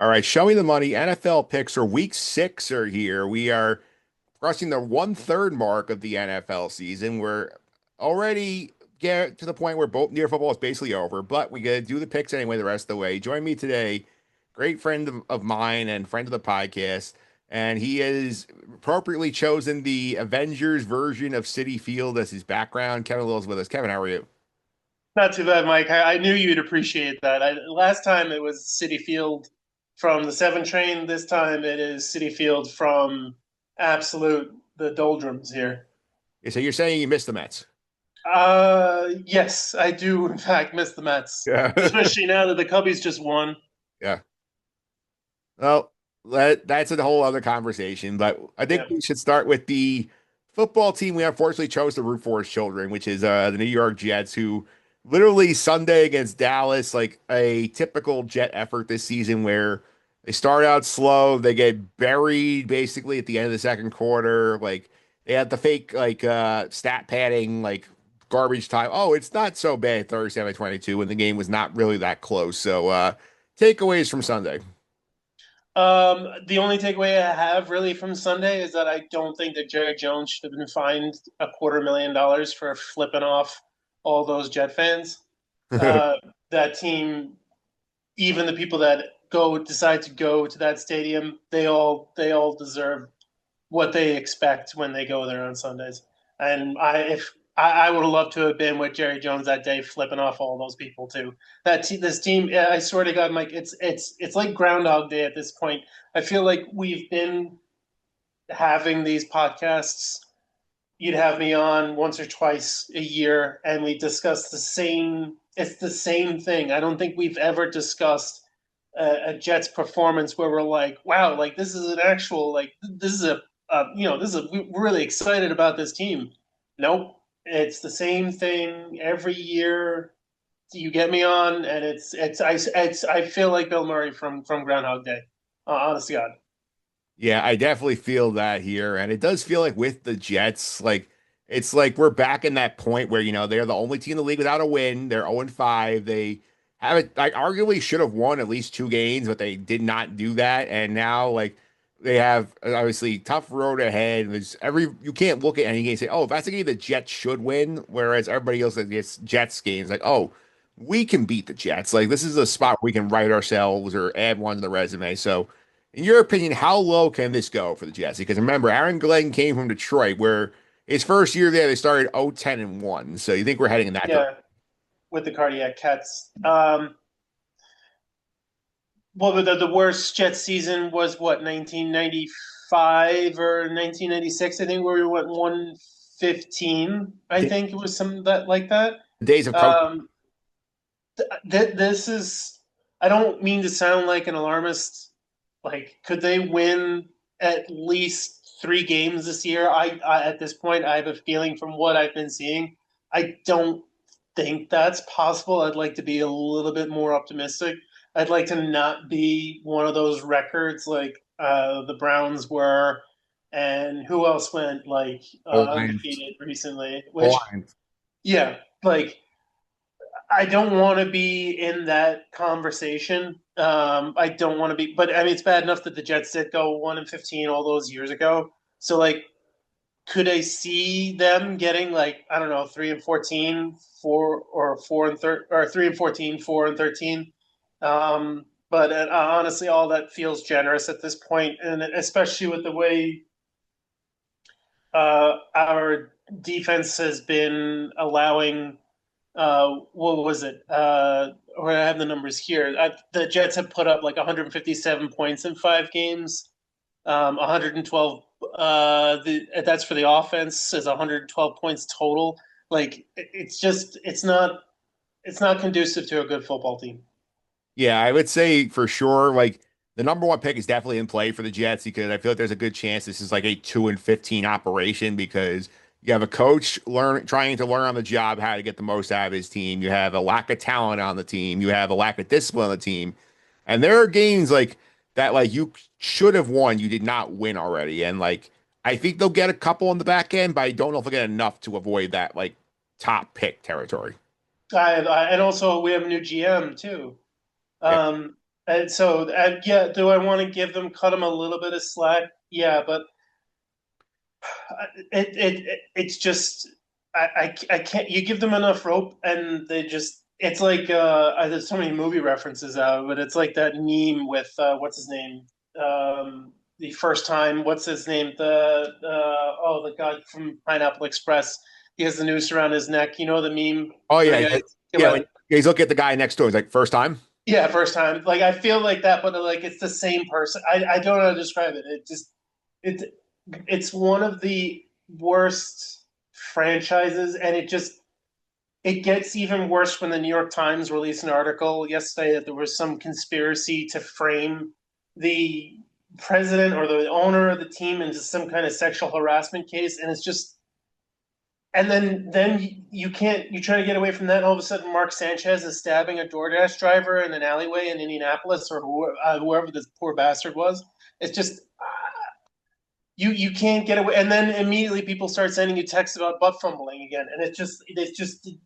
All right, show me the money. NFL picks are week 6 are here. We are crossing the 1/3 mark of the NFL season. We're already get to the point where both near football is basically over, but we got to do the picks anyway the rest of the way. Join me today, great friend of mine and friend of the podcast, and he has appropriately chosen the Avengers version of City Field as his background. Kevin Lillis with us. Kevin, how are you? Not too bad, Mike. I knew you'd appreciate that. Last time it was City Field from the 7 train. This time it is City Field from absolute the doldrums here. So you're saying you missed the Mets? Yes, I do in fact miss the Mets, Yeah. especially now that the Cubbies just won. Yeah. Well, that's a whole other conversation, but I think Yeah. we should start with the football team we unfortunately chose to root for as children, which is the New York Jets, who literally Sunday against Dallas, like a typical Jet effort this season where they start out slow, they get buried basically at the end of the second quarter. Like they had the fake stat padding, like garbage time. Oh, it's not so bad 37-22 when the game was not really that close. So takeaways from Sunday. The only takeaway I have really from Sunday is that I don't think that Jerry Jones should have been fined $250,000 for flipping off all those Jet fans. Uh, that team, even the people that decide to go to that stadium, they all deserve what they expect when they go there on Sundays. And I would have loved to have been with Jerry Jones that day, flipping off all those people too. This team, I swear to God, Mike, it's like Groundhog Day at this point. I feel like we've been having these podcasts. You'd have me on once or twice a year, and we discuss the same. It's the same thing. I don't think we've ever discussed a Jets performance where we're like, wow, like this is an actual like this is we're really excited about this team. Nope, it's the same thing every year. You get me on, and I feel like Bill Murray from Groundhog Day. Honest to God. Yeah, I definitely feel that here. And it does feel like with the Jets, like it's like we're back in that point where, they're the only team in the league without a win. They're 0-5. They haven't like arguably should have won at least 2 games, but they did not do that. And now like they have obviously tough road ahead. There's you can't look at any game and say, oh, if that's a game the Jets should win, whereas everybody else that gets Jets games, like, oh, we can beat the Jets. Like this is a spot where we can write ourselves or add one to the resume. So in your opinion, how low can this go for the Jets? Because remember, Aaron Glenn came from Detroit, where his first year there, they started 0-10-1. So you think we're heading in that direction? Yeah, with the cardiac cats. Well, the worst Jets season was what 1995 or 1996. I think where we went 115. I The think it was some that like that. days of coach. Um, this is. I don't mean to sound like an alarmist. Like, could they win at least 3 games this year? I at this point, I have a feeling from what I've been seeing, I don't think that's possible. I'd like to be a little bit more optimistic. I'd like to not be one of those records like the Browns were, and who else went like Lions. undefeated recently. Which, Lions. yeah, like I don't want to be in that conversation. I don't want to be, but I mean, it's bad enough that the Jets did go 1-15 all those years ago. So, like, could I see them getting like I don't know 3-14, 3-14, 4-13? But honestly, all that feels generous at this point, and especially with the way our defense has been allowing what was it? Or I have the numbers here. The Jets have put up like 157 points in 5 games. 112. That's for the offense. Is 112 points total. Like it's just it's not conducive to a good football team. Yeah, I would say for sure, like the number one pick is definitely in play for the Jets because I feel like there's a good chance this is like a 2-15 operation because you have a coach trying to learn on the job how to get the most out of his team. You have a lack of talent on the team. You have a lack of discipline on the team. And there are games like that, like you should have won, you did not win already. And like I think they'll get a couple on the back end, but I don't know if they'll get enough to avoid that like top pick territory. And also we have a new GM too. Yeah. Um, And so, yeah, do I want to cut them a little bit of slack? Yeah, but it's just I can't. You give them enough rope, and they just it's like there's so many movie references out, but it's like that meme with what's his name, the first time. What's his name? The guy from Pineapple Express. He has the noose around his neck. You know the meme Oh where the yeah, guy. yeah. When he's looking at the guy next to him, he's like, first time. Yeah, first time. Like I feel like that, but like it's the same person. I don't know how to describe it. It's it's one of the worst franchises, and it gets even worse when the New York Times released an article yesterday that there was some conspiracy to frame the president or the owner of the team into some kind of sexual harassment case, and it's just and then you can't you try to get away from that. And all of a sudden, Mark Sanchez is stabbing a DoorDash driver in an alleyway in Indianapolis, or whoever this poor bastard was. It's just you can't get away. And then immediately people start sending you texts about butt fumbling again, and it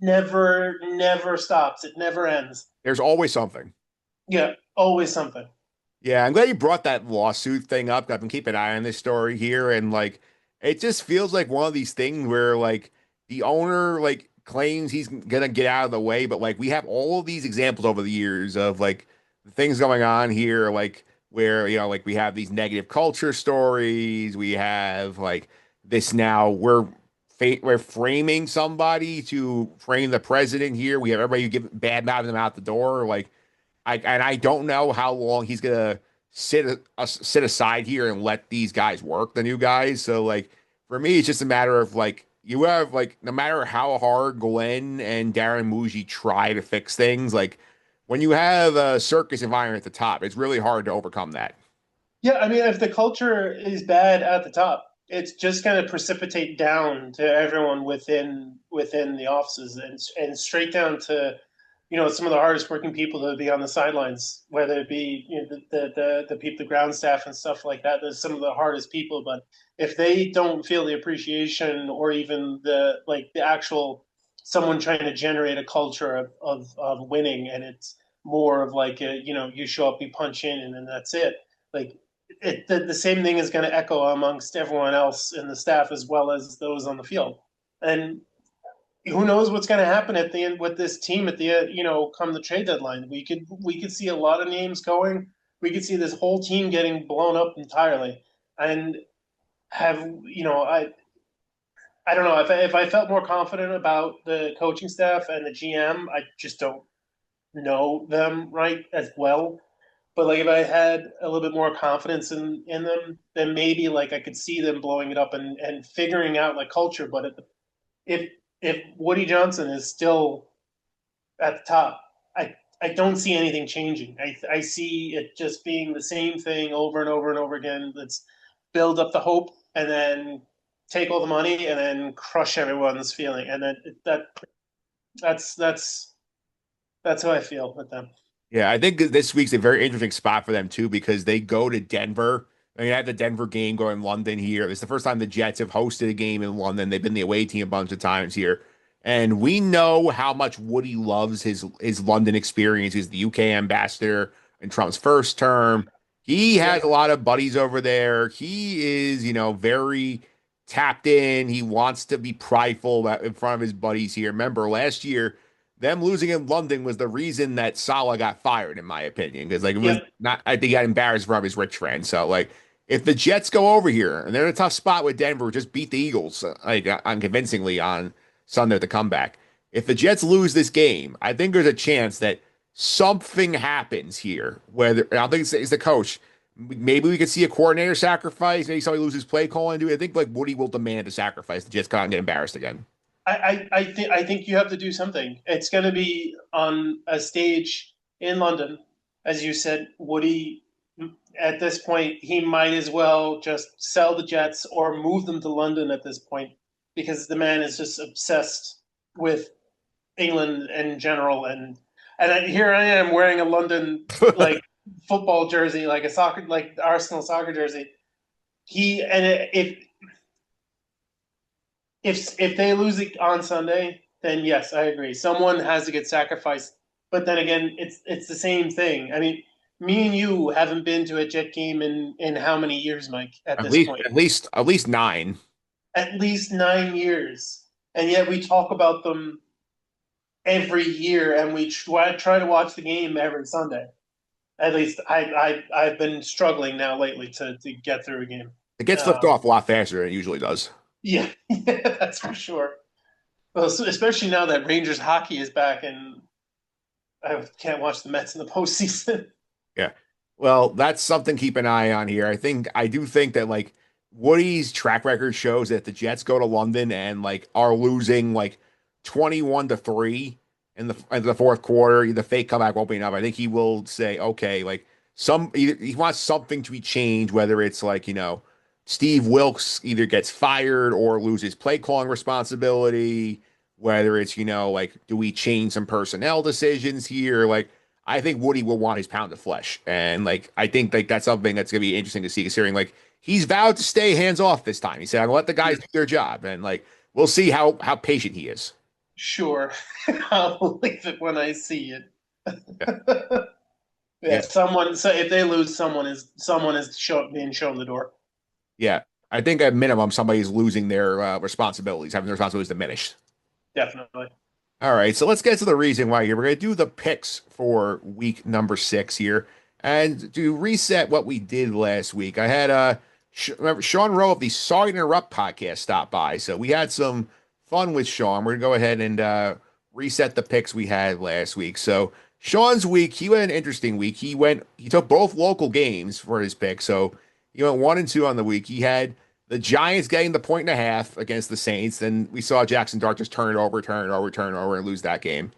never stops. It never ends. There's always something. Yeah, always something. Yeah, I'm glad you brought that lawsuit thing up. I've been keeping an eye on this story here, and like, it just feels like one of these things where like the owner like claims he's gonna get out of the way, but like we have all of these examples over the years of like the things going on here, like where like we have these negative culture stories, we have like this now we're framing somebody to frame the president here. We have everybody who give bad mouthing them out the door, like. I don't know how long he's gonna sit aside here and let these guys work, the new guys. So like for me, it's just a matter of like you have like no matter how hard Glenn and Darren Muji try to fix things, like when you have a circus environment at the top, it's really hard to overcome that. Yeah, I mean, if the culture is bad at the top, it's just going to precipitate down to everyone within the offices and straight down to, some of the hardest working people that would be on the sidelines, whether it be the people, the ground staff and stuff like that. There's some of the hardest people, but if they don't feel the appreciation or even the actual someone trying to generate a culture of winning, and it's more of like you show up, you punch in, and then that's it. Like the same thing is going to echo amongst everyone else in the staff as well as those on the field. And who knows what's going to happen at the end with this team at the end, come the trade deadline. We could see a lot of names going. We could see this whole team getting blown up entirely. And have I don't know if I felt more confident about the coaching staff and the GM. I just don't know them right as well. But like if I had a little bit more confidence in them, then maybe like I could see them blowing it up and figuring out like culture. But if if Woody Johnson is still at the top, I don't see anything changing. I see it just being the same thing over and over and over again. Let's build up the hope and then take all the money and then crush everyone's feeling. And then that's that's that's how I feel with them. Yeah, I think this week's a very interesting spot for them too because they go to Denver. I mean, I had the Denver game going in London here. It's the first time the Jets have hosted a game in London. They've been the away team a bunch of times here. And we know how much Woody loves his London experience. He's the UK ambassador in Trump's first term. He has Yep. a lot of buddies over there. He is, very tapped in. He wants to be prideful in front of his buddies here. Remember, last year them losing in London was the reason that Salah got fired, in my opinion, because like it was Yep. not. I think he got embarrassed from his rich friend. So like, if the Jets go over here and they're in a tough spot with Denver, just beat the Eagles like unconvincingly on Sunday at the comeback. If the Jets lose this game, I think there's a chance that something happens here. Whether I don't think it's the coach. Maybe we could see a coordinator sacrifice. Maybe somebody loses play calling. Do I think like Woody will demand a sacrifice? The Jets can't get embarrassed again. I think you have to do something. It's going to be on a stage in London, as you said. Woody, at this point, he might as well just sell the Jets or move them to London at this point, because the man is just obsessed with England in general. And here I am wearing a London like football jersey, like a soccer, like the Arsenal soccer jersey. He and if they lose it on Sunday, then yes, I agree. Someone has to get sacrificed. But then again, it's the same thing. I mean, Me and you haven't been to a Jet game in how many years, Mike? At At this least, point, at least nine. at least 9 years, and yet we talk about them every year, and we try to watch the game every Sunday. At least I've been struggling now lately to get through a game. It gets lifted Um, off a lot faster than it usually does. yeah, yeah, that's for sure. Well, especially now that Rangers hockey is back, and I can't watch the Mets in the postseason. Yeah. Well, that's something to keep an eye on here. I do think that like Woody's track record shows that the Jets go to London and like are losing like 21-3 in the fourth quarter. The fake comeback won't be enough. I think he will say, okay, like he wants something to be changed, whether it's like, Steve Wilkes either gets fired or loses play calling responsibility, whether it's, like, do we change some personnel decisions here? Like I think Woody will want his pound of flesh. And like I think like that's something that's gonna be interesting to see, considering like he's vowed to stay hands off this time. He said, I'm gonna let the guys do their job. And like we'll see how patient he is. Sure, I'll believe it when I see it. Yeah. Yeah, Yeah. someone. So if they lose, someone is being shown the door. Yeah. I think at minimum somebody's losing their responsibilities, having their responsibilities diminished. Definitely. All right, so let's get to the reason why here. We're going to do the picks for week number 6 here. And to reset what we did last week, I had remember Sean Rowe of the Sorry to Interrupt podcast stop by. So we had some fun with Sean. We're going to go ahead and reset the picks we had last week. So Sean's week, he went an interesting week. He took both local games for his pick. So he went 1-2 on the week. He had the Giants getting the point and a half against the Saints. Then we saw Jackson Dart just turn it over, and lose that game.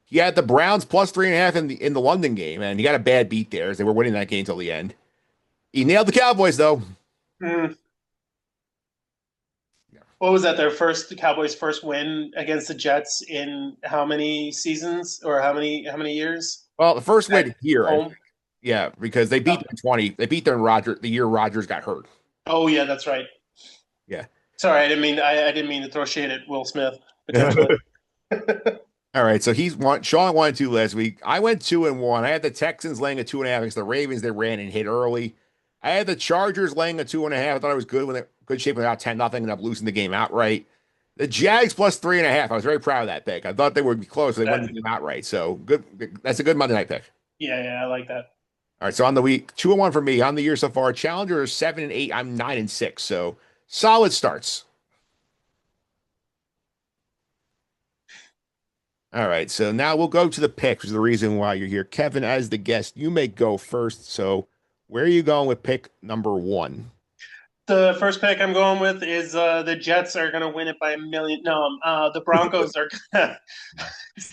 He had the Browns plus 3.5 in the London game, and he got a bad beat there as they were winning that game till the end. He nailed the Cowboys though. Mm. What was that? Their first Cowboys' first win against the Jets in how many seasons or how many years Well, the first at win here, home? yeah, because they beat Oh, them 20. They beat them the year Rodgers got hurt. oh yeah, that's right. Yeah. Sorry, I didn't mean to throw shade at Will Smith potentially. All right, so he's one. Sean 1-2 last week. I went 2-1. I had the Texans laying a 2.5 against the Ravens. They ran and hit early. I had the Chargers laying a 2.5. I thought I was good when they good shape without 10-0, ended up losing the game outright. The Jags plus 3.5. I was very proud of that pick. I thought they would be close. They won the That, game outright. So good. That's a good Monday night pick. yeah, yeah, I like that. All right, so on the week, 2-1 for me. On the year so far, Challenger is 7-8. I'm 9-6. So solid starts. All right, so now we'll go to the picks, which is the reason why you're here. Kevin, as the guest, you may go first. So where are you going with pick number 1? The first pick I'm going with is the Jets are going to win it by a million. No, the Broncos are going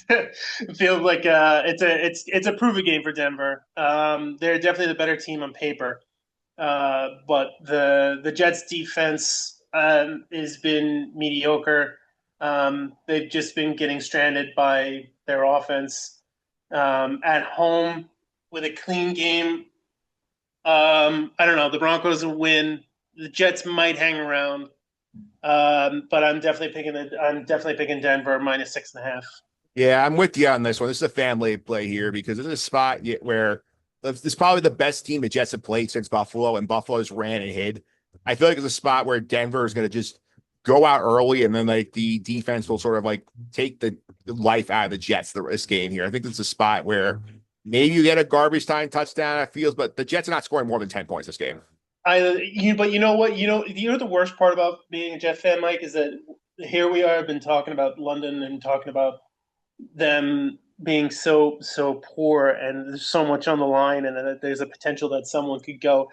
to feel like it's a prove it game for Denver. They're definitely the better team on paper, but the Jets defense has been mediocre. They've just been getting stranded by their offense. At home with a clean game, I don't know. The Broncos will win. The Jets might hang around, but I'm definitely picking Denver minus 6.5. Yeah, I'm with you on this one. This is a family play here because this is a spot where this is probably the best team the Jets have played since Buffalo, and Buffalo just ran and hid. I feel like it's a spot where Denver is going to just go out early, and then like the defense will sort of like take the life out of the Jets this game here. I think this is a spot where maybe you get a garbage time touchdown. It feels, but the Jets are not scoring more than 10 points this game. But you know what? You know the worst part about being a Jet fan, Mike, is that here we are, been talking about London and talking about them being so poor, and there's so much on the line, and that there's a potential that someone could go.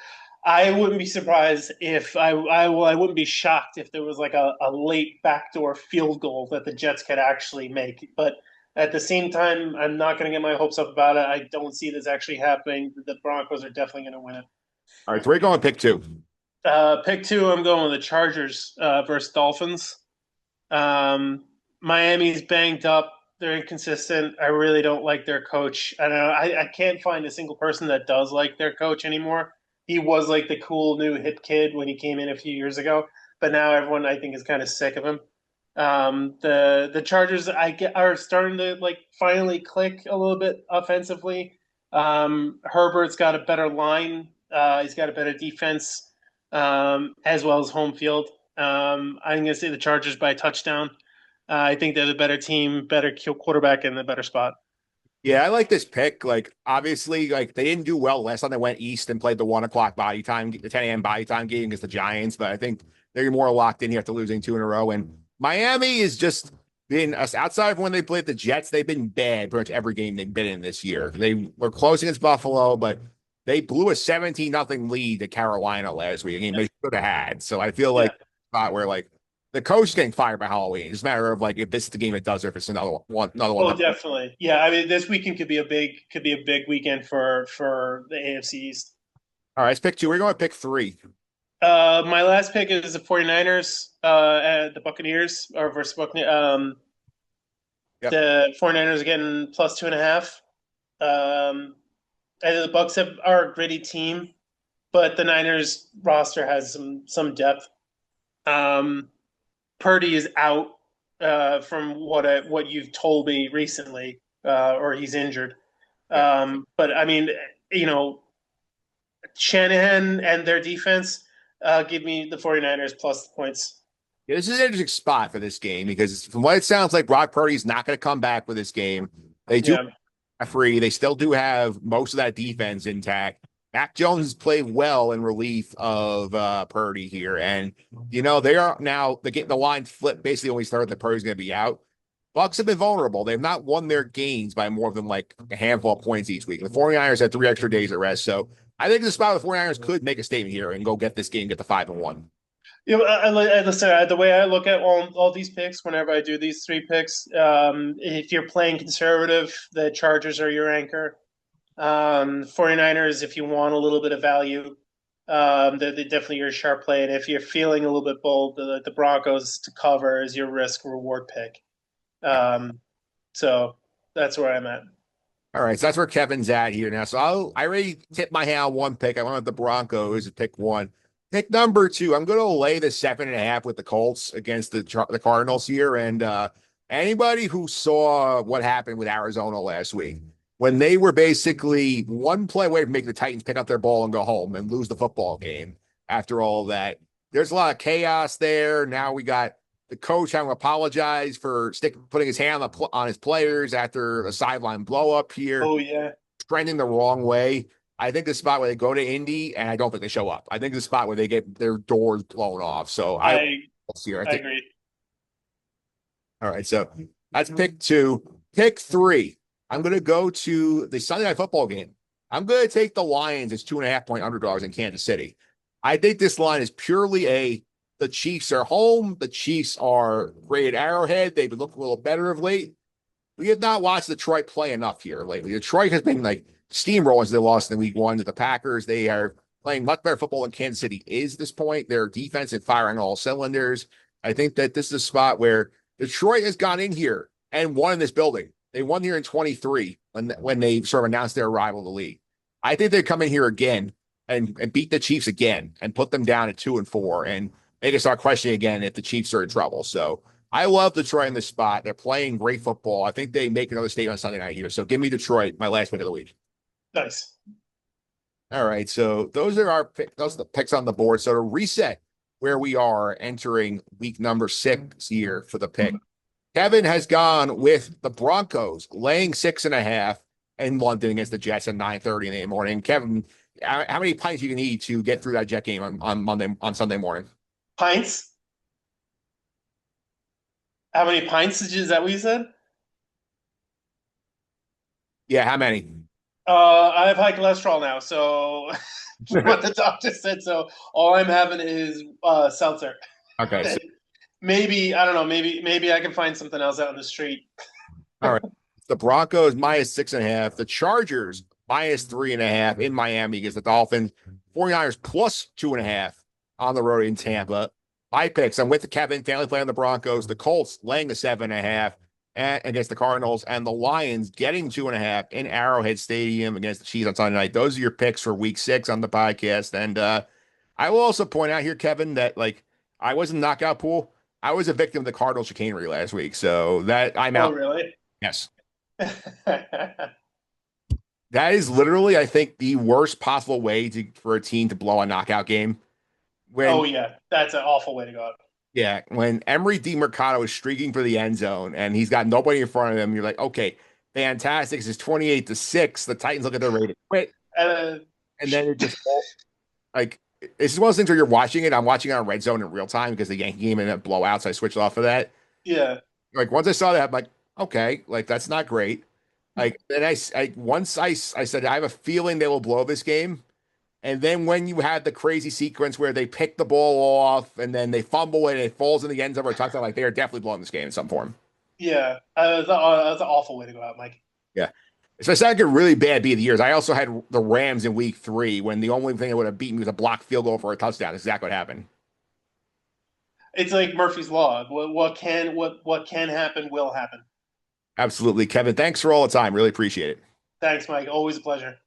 I wouldn't be surprised if I wouldn't be shocked if there was like a late backdoor field goal that the Jets could actually make. But at the same time, I'm not going to get my hopes up about it. I don't see this actually happening. The Broncos are definitely going to win it. All right, so we're going pick 2. Pick two, I'm going with the Chargers versus Dolphins. Miami's banged up. They're inconsistent. I really don't like their coach. I don't know. I can't find a single person that does like their coach anymore. He was like the cool new hip kid when he came in a few years ago, but now everyone I think is kind of sick of him. The Chargers are starting to like finally click a little bit offensively. Herbert's got a better line. He's got a better defense, as well as home field. I'm going to say the Chargers by a touchdown. I think they're the better team, better quarterback, in the better spot. Yeah, I like this pick. Like, obviously, like they didn't do well last time they went east and played the 1 o'clock body time, the 10 a.m. body time game against the Giants. But I think they're more locked in here after losing two in a row. And Miami is just been outside of when they played the Jets, they've been bad pretty much every game they've been in this year. They were close against Buffalo, but they blew a 17-0 lead to Carolina last week, a game Yeah. they should have had. So I feel Yeah. like spot where like the coach is getting fired by Halloween. It's a matter of like if this is the game it does or if it's another one. Oh, definitely. Yeah, I mean, this weekend could be a big weekend for the AFC East. All right, let's pick two. We're going to pick three. My last pick is the 49ers at the Buccaneers or versus Buccaneers. Yep. The 49ers are getting plus 2.5. And the Bucks are a gritty team, but the Niners roster has some depth. Um, Purdy is out from what you've told me recently, or he's injured. Yeah. But I mean, you know, Shanahan and their defense give me the 49ers plus the points. Yeah, this is an interesting spot for this game because from what it sounds like, Brock Purdy's not going to come back for this game. They do Yeah. have free. They still do have most of that defense intact. Mac Jones has played well in relief of Purdy here, and they are now the line flip basically always started that Purdy's going to be out. Bucks have been vulnerable. They've not won their games by more than like a handful of points each week. The 49ers had 3 extra days of rest, so I think the spot the 49ers could make a statement here and go get this game, get the 5-1. Listen. The way I look at all these picks, whenever I do these three picks, if you're playing conservative, the Chargers are your anchor. 49ers, if you want a little bit of value, they're definitely your sharp play. And if you're feeling a little bit bold, the Broncos to cover is your risk reward pick. So that's where I'm at. All right, so that's where Kevin's at here now. So I already tipped my hand on one pick. I went with the Broncos at pick one. Pick number two, I'm going to lay the 7.5 with the Colts against the Cardinals here. And anybody who saw what happened with Arizona last week, when they were basically one play away from making the Titans pick up their ball and go home and lose the football game after all of that, there's a lot of chaos there. Now we got the coach having to apologize for putting his hand on his players after a sideline blow up here, Oh yeah, trending the wrong way. I think the spot where they go to Indy, and I don't think they show up. I think the spot where they get their doors blown off. So I here. I I think. agree. All right, so that's pick two. Pick three. I'm going to go to the Sunday Night Football game. I'm going to take the Lions as 2.5-point underdogs in Kansas City. I think this line is purely the Chiefs are home. The Chiefs are great at Arrowhead. They've been looking a little better of late. We have not watched Detroit play enough here lately. Detroit has been like steamrolling. They lost in week one to the Packers. They are playing much better football than Kansas City is at this point. Their defense is firing all cylinders. I think that this is a spot where Detroit has gone in here and won in this building. They won here in 23 when they sort of announced their arrival in the league. I think they come in here again and beat the Chiefs again and put them down at 2-4 and they can start questioning again if the Chiefs are in trouble. So I love Detroit in this spot. They're playing great football. I think they make another statement on Sunday night here. So give me Detroit, my last pick of the week. Nice. All right. So those are those are the picks on the board. So to reset where we are entering week number 6 here for the pick, Kevin has gone with the Broncos laying 6.5 in London against the Jets at 9:30 in the morning. Kevin, how many pints you can eat to get through that Jet game on Sunday morning? Pints? How many pints is that what you said? Yeah, how many? I have high cholesterol now, so what the doctor said. So all I'm having is seltzer. Okay. So, Maybe I don't know. Maybe I can find something else out in the street. all right. The Broncos -6.5. The Chargers -3.5 in Miami against the Dolphins. 49ers +2.5 on the road in Tampa. My picks. I'm with the Kevin family playing the Broncos. The Colts laying the 7.5 against the Cardinals, and the Lions getting 2.5 in Arrowhead Stadium against the Chiefs on Sunday night. Those are your picks for week 6 on the podcast. And I will also point out here, Kevin, that like I was in the knockout pool. I was a victim of the Cardinal chicanery last week. So that I'm Oh, out. really? Yes. That is literally, I think, the worst possible way for a team to blow a knockout game. When Oh yeah, that's an awful way to go out. Yeah, when Emery DeMarcado is streaking for the end zone and he's got nobody in front of him, you're like, okay, fantastic. This is 28-6. The Titans look at their rating, quit, Uh, and then it just like it's just one of those things where you're watching it. I'm watching it on Red Zone in real time because the Yankee game ended up blowout, so I switched off of that. yeah, Like once I saw that, I'm like, okay, like that's not great. Like then once I said I have a feeling they will blow this game. And then when you had the crazy sequence where they pick the ball off and then they fumble it and it falls in the end zone or a touchdown, like they are definitely blowing this game in some form. yeah. That's an awful way to go out, Mike. Yeah. Especially like a really bad beat of the years. I also had the Rams in week 3 when the only thing that would have beaten me was a blocked field goal for a touchdown. That's exactly what happened. It's like Murphy's Law. What can happen will happen. Absolutely. Kevin, thanks for all the time. Really appreciate it. Thanks, Mike. Always a pleasure.